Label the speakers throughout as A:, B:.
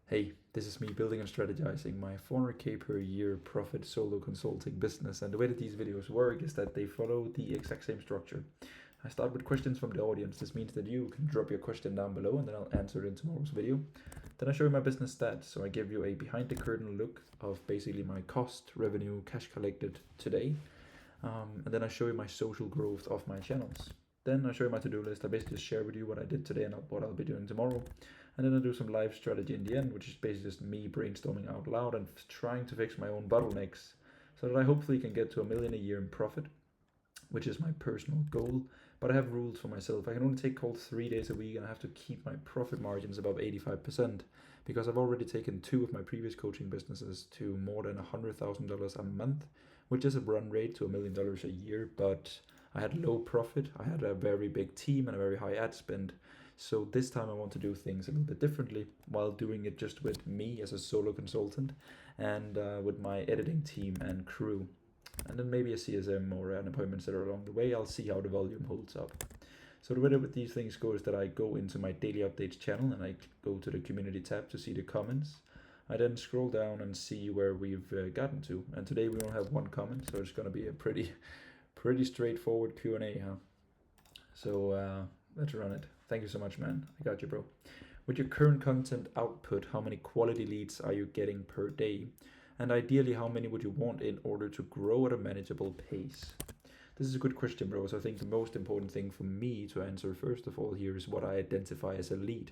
A: Hey, this is me building and strategizing my 400k per year profit solo consulting business. And the way that these videos work is that they follow the exact same structure. I start with questions from the audience. This means that you can drop your question down below and then I'll answer it in tomorrow's video. Then I show you my business stats. So I give you a behind the curtain look of basically my cost, revenue, cash collected today. And then I show you my social growth of my channels. Then I show you my to-do list. I basically just share with you what I did today and what I'll be doing tomorrow. And then I do some live strategy in the end, which is basically just me brainstorming out loud and trying to fix my own bottlenecks so that I hopefully can get to $1 million a year in profit, which is my personal goal. But I have rules for myself. I can only take calls 3 days a week and I have to keep my profit margins above 85% because I've already taken 2 of my previous coaching businesses to more than $100,000 a month, which is a run rate to $1 million a year. But I had low profit, I had a very big team and a very high ad spend. So this time I want to do things a little bit differently while doing it just with me as a solo consultant and with my editing team and crew. And then maybe a CSM or an appointment setter along the way. I'll see how the volume holds up. So the way that these things go is that I go into my daily updates channel and I go to the community tab to see the comments. I then scroll down and see where we've gotten to. And today we only have one comment, so it's going to be a pretty straightforward Q&A, huh? So let's run it. Thank you so much, man. I got you, bro. With your current content output, how many quality leads are you getting per day? And ideally, how many would you want in order to grow at a manageable pace? This is a good question, bro. So I think the most important thing for me to answer first of all here is what I identify as a lead.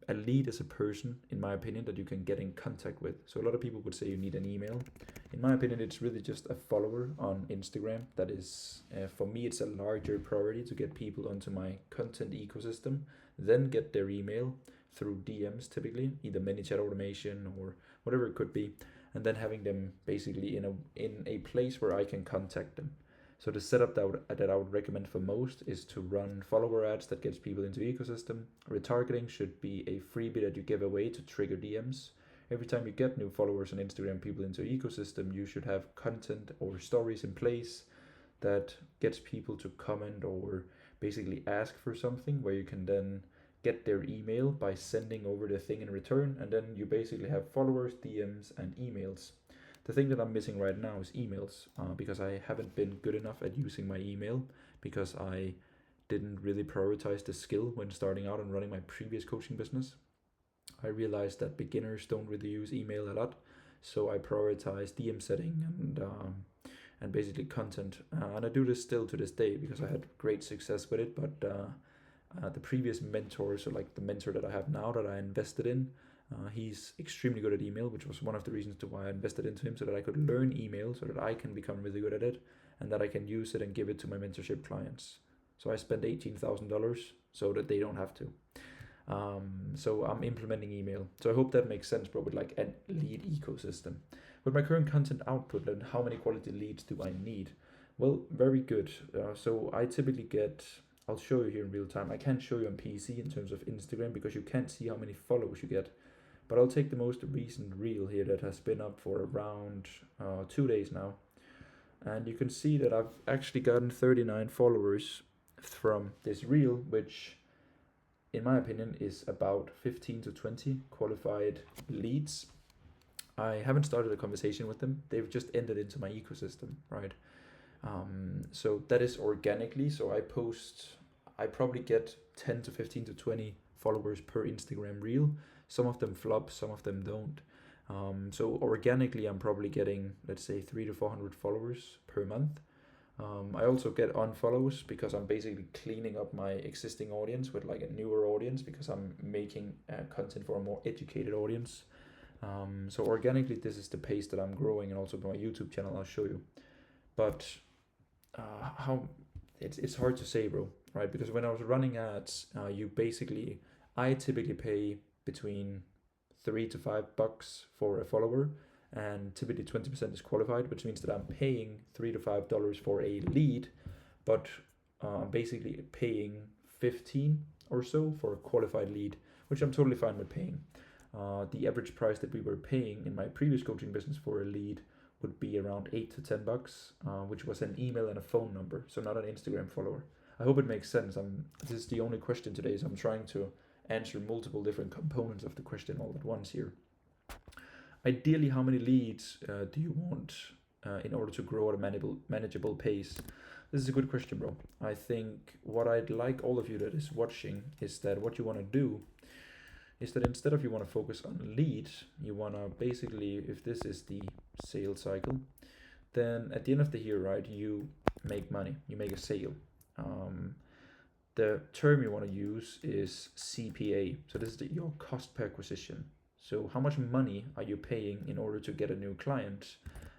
A: A lead is a person, in my opinion, that you can get in contact with. So a lot of people would say you need an email. In my opinion, it's really just a follower on Instagram. That is, for me, it's a larger priority to get people onto my content ecosystem, then get their email through DMs typically, either ManyChat automation or whatever it could be, and then having them basically in a place where I can contact them. So the setup that I would recommend for most is to run follower ads that gets people into the ecosystem. Retargeting should be a freebie that you give away to trigger DMs. Every time you get new followers on Instagram, people into the ecosystem, you should have content or stories in place that gets people to comment or basically ask for something where you can then get their email by sending over the thing in return, and then you basically have followers, DMs, and emails. The thing that I'm missing right now is emails because I haven't been good enough at using my email because I didn't really prioritize the skill when starting out and running my previous coaching business. I realized that beginners don't really use email a lot, so I prioritize DM setting and basically content. And I do this still to this day because I had great success with it, but the previous mentor, so like the mentor that I have now that I invested in, he's extremely good at email, which was one of the reasons to why I invested into him, so that I could learn email, so that I can become really good at it, and that I can use it and give it to my mentorship clients. So I spent $18,000 so that they don't have to. So I'm implementing email. So I hope that makes sense, but with like a lead ecosystem. With my current content output, and how many quality leads do I need? Well, very good. So I typically get, I'll show you here in real time. I can't show you on PC in terms of Instagram because you can't see how many follows you get. But I'll take the most recent reel here that has been up for around 2 days now. And you can see that I've actually gotten 39 followers from this reel, which in my opinion is about 15 to 20 qualified leads. I haven't started a conversation with them. They've just entered into my ecosystem, right? So that is organically. So I probably get 10 to 15 to 20 followers per Instagram reel. Some of them flop, some of them don't. So organically, I'm probably getting, let's say, 300 to 400 followers per month. I also get unfollows because I'm basically cleaning up my existing audience with like a newer audience because I'm making content for a more educated audience. So organically, this is the pace that I'm growing, and also my YouTube channel, I'll show you. But how it's hard to say, bro, right? Because when I was running ads, I typically pay between $3 to $5 for a follower, and typically 20% is qualified, which means that I'm paying $3 to $5 for a lead, but I'm basically paying 15 or so for a qualified lead, which I'm totally fine with paying. The average price that we were paying in my previous coaching business for a lead would be around $8 to $10, which was an email and a phone number, so not an Instagram follower. I hope it makes sense. This is the only question today, so I'm trying to answer multiple different components of the question all at once here. Ideally, how many leads do you want in order to grow at a manageable pace? This is a good question, bro. I think what I'd like all of you that is watching is that what you want to do is that instead of you want to focus on leads, you want to basically, if this is the sales cycle, then at the end of the year, right, you make money, you make a sale. The term you want to use is CPA. So this is your cost per acquisition. So how much money are you paying in order to get a new client?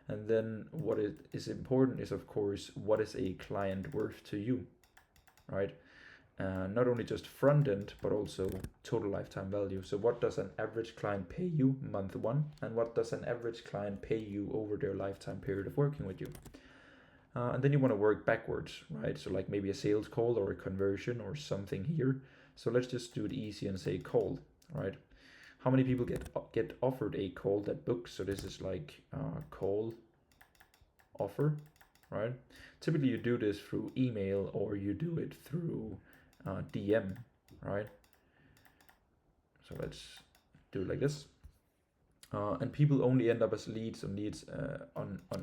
A: And then what is important is, of course, what is a client worth to you, right? Not only just front end, but also total lifetime value. So what does an average client pay you month one? And what does an average client pay you over their lifetime period of working with you? And then you want to work backwards, right? So like maybe a sales call or a conversion or something here. So let's just do it easy and say call, right? How many people get offered a call that books? So this is like call offer, right? Typically you do this through email or you do it through DM, right? So let's do it like this. And people only end up as leads on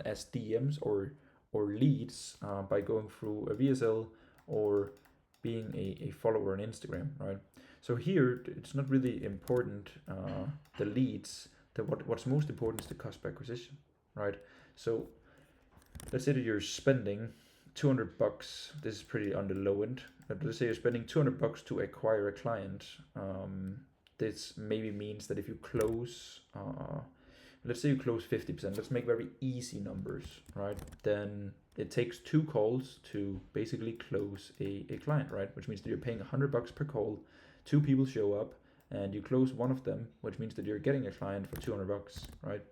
A: as DMs or leads by going through a VSL or being a follower on Instagram, right? So here it's not really important the leads. What's most important is the cost per acquisition, right? So let's say that you're spending $200. This is pretty on the low end. But let's say you're spending $200 to acquire a client. This maybe means that if you close, let's say you close 50%, let's make very easy numbers, right? Then it takes 2 calls to basically close a client, right? Which means that you're paying $100 per call, 2 people show up, and you close one of them, which means that you're getting a client for $200, right?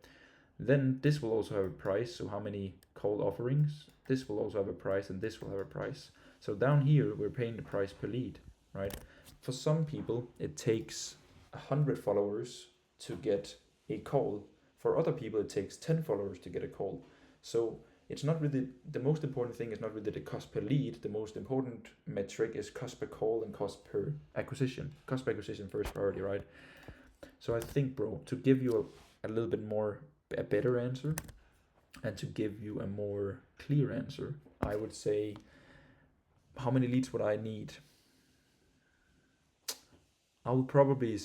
A: Then this will also have a price, so how many call offerings? This will also have a price, and this will have a price. So down here, we're paying the price per lead, right? For some people, it takes 100 followers to get a call. For other people, it takes 10 followers to get a call. So it's not really, the most important thing is not really the cost per lead. The most important metric is cost per call and cost per acquisition. Cost per acquisition first priority, right? So I think, bro, to give you a little bit more, a better answer, and to give you a more clear answer, I would say, how many leads would I need? I'll probably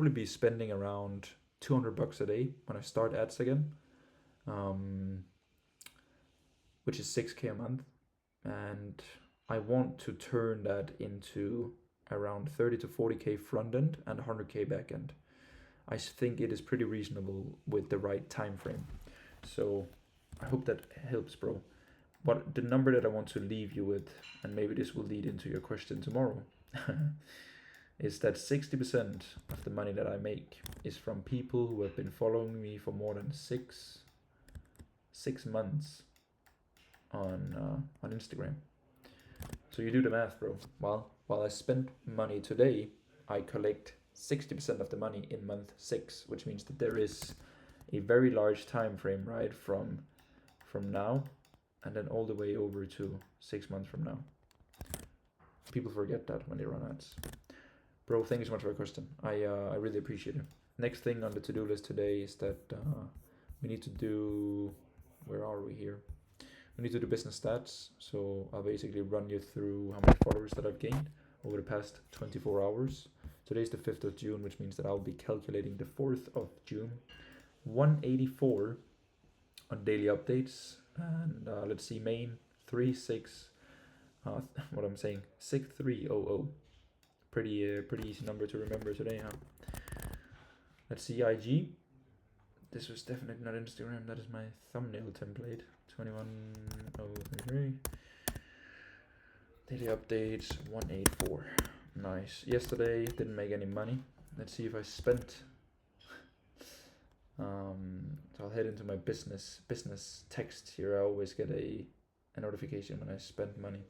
A: be spending around $200 a day when I start ads again, which is 6K a month, and I want to turn that into around 30 to 40K front end and 100K back end. I think it is pretty reasonable with the right time frame. So I hope that helps, bro. But the number that I want to leave you with, and maybe this will lead into your question tomorrow, is that 60% of the money that I make is from people who have been following me for more than six months on Instagram. So you do the math, bro. While I spend money today, I collect 60% of the money in month 6, which means that there is a very large time frame, right, from now and then all the way over to 6 months from now. People forget that when they run ads. Bro, thank you so much for your question. I really appreciate it. Next thing on the to-do list today is that we need to do, where are we here? We need to do business stats. So I'll basically run you through how many followers that I've gained over the past 24 hours. Today's the 5th of June, which means that I'll be calculating the 4th of June. 184 on daily updates. And let's see, main 6300. Pretty easy number to remember today, huh? Let's see, IG. This was definitely not Instagram. That is my thumbnail template. 21033. Daily updates 184. Nice. Yesterday didn't make any money. Let's see if I spent. So I'll head into my business text here. I always get a notification when I spend money.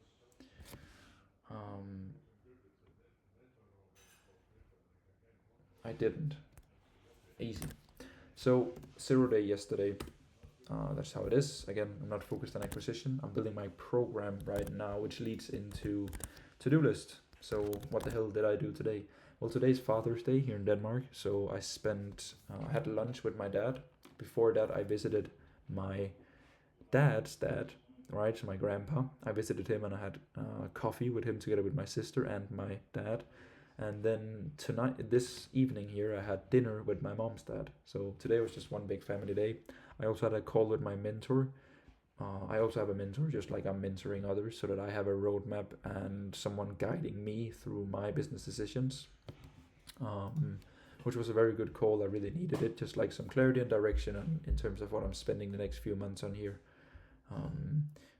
A: I didn't. Easy. So 0 day yesterday. That's how it is. Again, I'm not focused on acquisition. I'm building my program right now, which leads into to-do list. So what the hell did I do today? Well, today's Father's Day here in Denmark, so I had lunch with my dad. Before that, I visited my dad's dad, right? So my grandpa. I visited him and I had coffee with him together with my sister and my dad. And then this evening here, I had dinner with my mom's dad. So today was just one big family day. I also had a call with my mentor. I also have a mentor, just like I'm mentoring others, so that I have a roadmap and someone guiding me through my business decisions. Which was a very good call. I really needed it, just like some clarity and direction in terms of what I'm spending the next few months on here.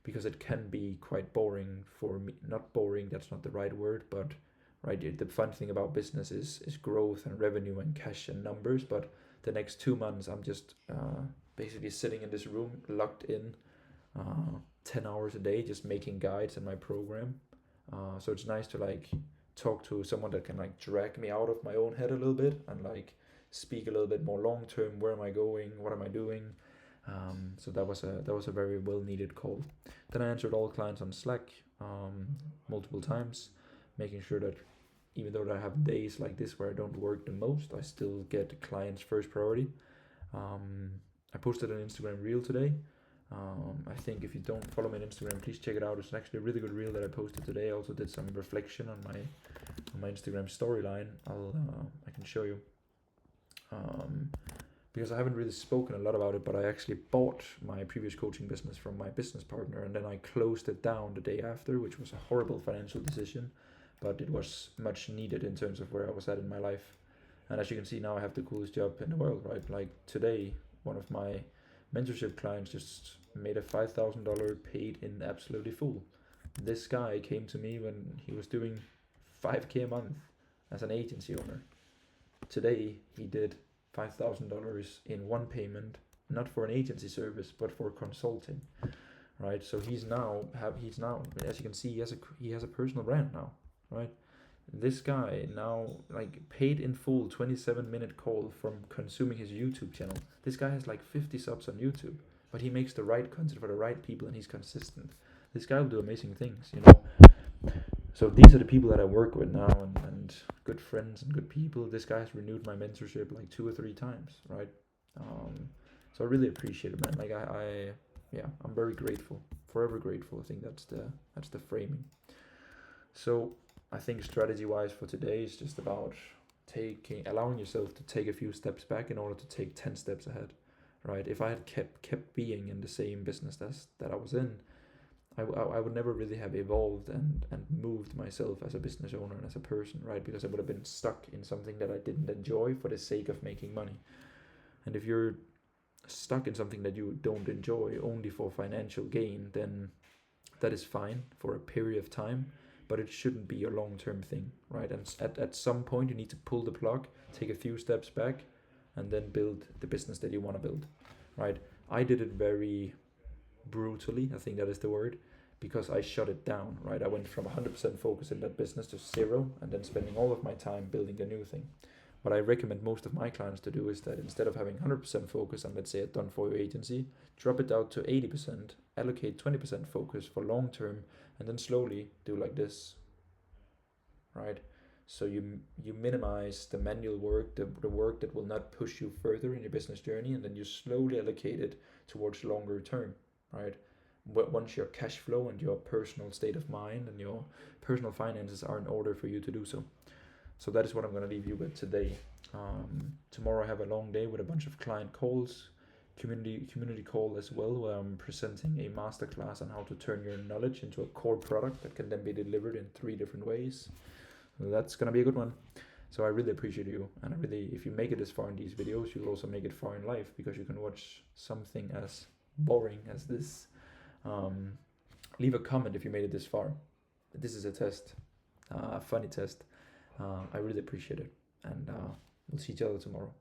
A: Because it can be quite boring for me. Not boring, that's not the right word, but right, the fun thing about business is growth and revenue and cash and numbers. But the next 2 months, I'm just basically sitting in this room, locked in, 10 hours a day, just making guides in my program. So it's nice to like talk to someone that can like drag me out of my own head a little bit and like speak a little bit more long term. Where am I going? What am I doing? So that was a very well needed call. Then I answered all clients on Slack multiple times, making sure that even though I have days like this where I don't work the most, I still get clients first priority. I posted an Instagram reel today. I think if you don't follow me on Instagram, please check it out. It's actually a really good reel that I posted today. I also did some reflection on my Instagram storyline. I can show you. Because I haven't really spoken a lot about it, but I actually bought my previous coaching business from my business partner, and then I closed it down the day after, which was a horrible financial decision, but it was much needed in terms of where I was at in my life. And as you can see now, I have the coolest job in the world, right? Like today, one of my mentorship clients just made a $5,000 paid in absolutely full. This guy came to me when he was doing 5K a month as an agency owner. Today, he did $5,000 in one payment, not for an agency service, but for consulting, right? So he's now, as you can see, he has a personal brand now, right? This guy now like paid in full 27-minute call from consuming his YouTube channel. This guy has like 50 subs on YouTube, but he makes the right content for the right people and he's consistent. This guy will do amazing things, you know. So these are the people that I work with now, and good friends and good people. This guy has renewed my mentorship like 2 or 3 times, right? So I really appreciate it, man. Like I'm very grateful, forever grateful. I think that's the framing. So I think strategy-wise for today is just about allowing yourself to take a few steps back in order to take 10 steps ahead, right? If I had kept being in the same business that I was in, I would never really have evolved and moved myself as a business owner and as a person, right? Because I would have been stuck in something that I didn't enjoy for the sake of making money. And if you're stuck in something that you don't enjoy only for financial gain, then that is fine for a period of time, but it shouldn't be a long-term thing, right? And at some point you need to pull the plug, take a few steps back, and then build the business that you want to build, right? I did it very brutally, I think that is the word, because I shut it down, right? I went from 100% focus in that business to 0, and then spending all of my time building a new thing. What I recommend most of my clients to do is that instead of having 100% focus on, let's say, a done for you agency, drop it out to 80%, allocate 20% focus for long term, and then slowly do like this, right? So you minimize the manual work, the work that will not push you further in your business journey, and then you slowly allocate it towards longer term, right? But once your cash flow and your personal state of mind and your personal finances are in order for you to do so. So that is what I'm going to leave you with today. Tomorrow I have a long day with a bunch of client calls, community call as well, where I'm presenting a masterclass on how to turn your knowledge into a core product that can then be delivered in 3 different ways. So that's going to be a good one. So I really appreciate you, and if you make it this far in these videos, you'll also make it far in life, because you can watch something as boring as this. Leave a comment if you made it this far. This is a test, a funny test. I really appreciate it, and we'll see each other tomorrow.